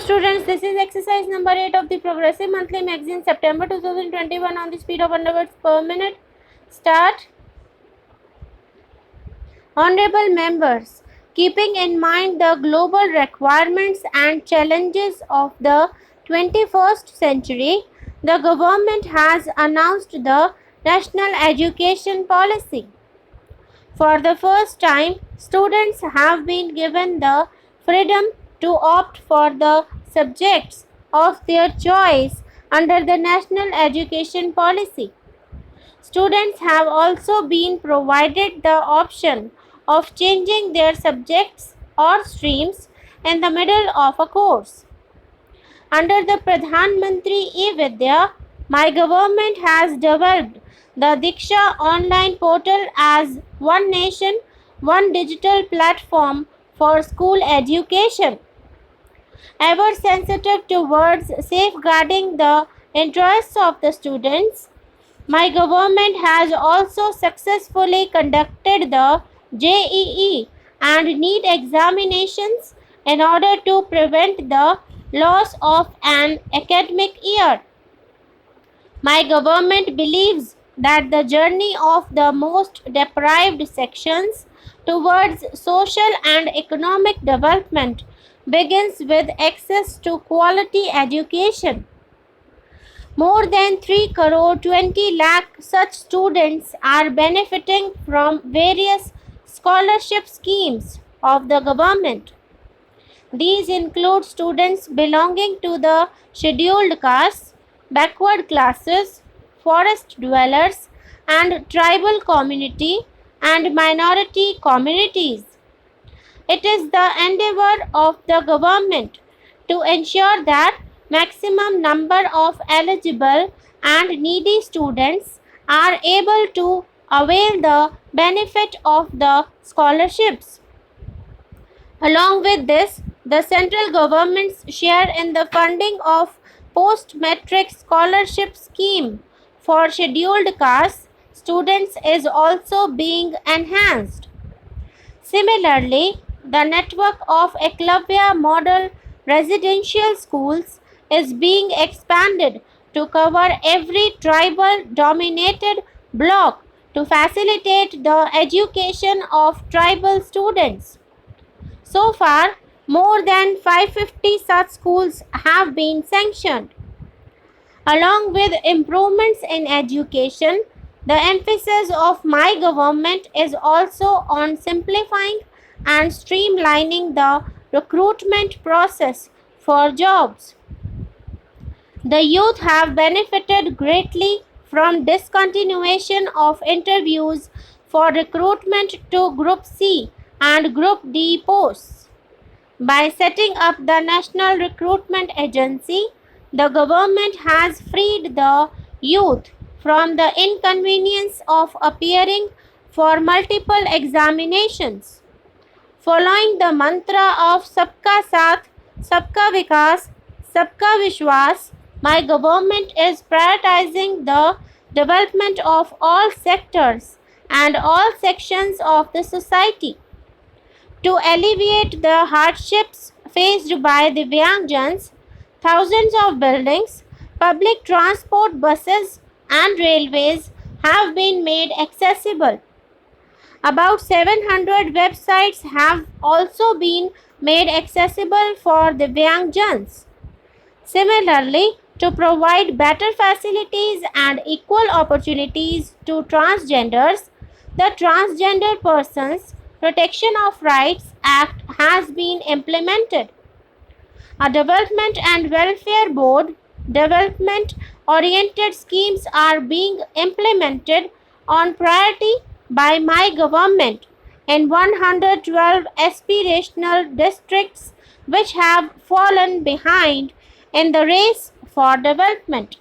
students, this is exercise number 8 of the Progressive Monthly Magazine, September 2021, on the speed of 100 words per minute. Start. Honorable members, keeping in mind the global requirements and challenges of the 21st century, the government has announced the National Education Policy. For the first time, students have been given the freedom to opt for the subjects of their choice under the National Education Policy. Students have also been provided the option of changing their subjects or streams in the middle of a course. Under the Pradhan Mantri E-Vidya, my government has developed the Diksha online portal as one nation, one digital platform for school education. Ever sensitive towards safeguarding the interests of the students, my government has also successfully conducted the JEE and NEET examinations in order to prevent the loss of an academic year. My government believes that the journey of the most deprived sections towards social and economic development begins with access to quality education. More than 3 crore 20 lakh such students are benefiting from various scholarship schemes of the government. These include students belonging to the scheduled castes, backward classes, forest dwellers, and tribal community and minority communities. It is the endeavor of the government to ensure that maximum number of eligible and needy students are able to avail the benefit of the scholarships. Along with this, the central government's share in the funding of post-matric scholarship scheme for scheduled castes students is also being enhanced. Similarly, the network of Eklavya model residential schools is being expanded to cover every tribal dominated block to facilitate the education of tribal students. So far, more than 550 such schools have been sanctioned. Along with improvements in education, the emphasis of my government is also on simplifying and streamlining the recruitment process for jobs. The youth have benefited greatly from discontinuation of interviews for recruitment to Group C and Group D posts. By setting up the National Recruitment Agency, the government has freed the youth from the inconvenience of appearing for multiple examinations. Following the mantra of Sabka Saath, Sabka Vikas, Sabka Vishwas, my government is prioritizing the development of all sectors and all sections of the society. To alleviate the hardships faced by the Divyangjans, thousands of buildings, public transport buses and railways have been made accessible. About 700 websites have also been made accessible for the Divyangjans. Similarly, to provide better facilities and equal opportunities to transgenders, the Transgender Persons Protection of Rights Act has been implemented. A Development and Welfare Board development-oriented schemes are being implemented on priority by my government in 112 aspirational districts which have fallen behind in the race for development.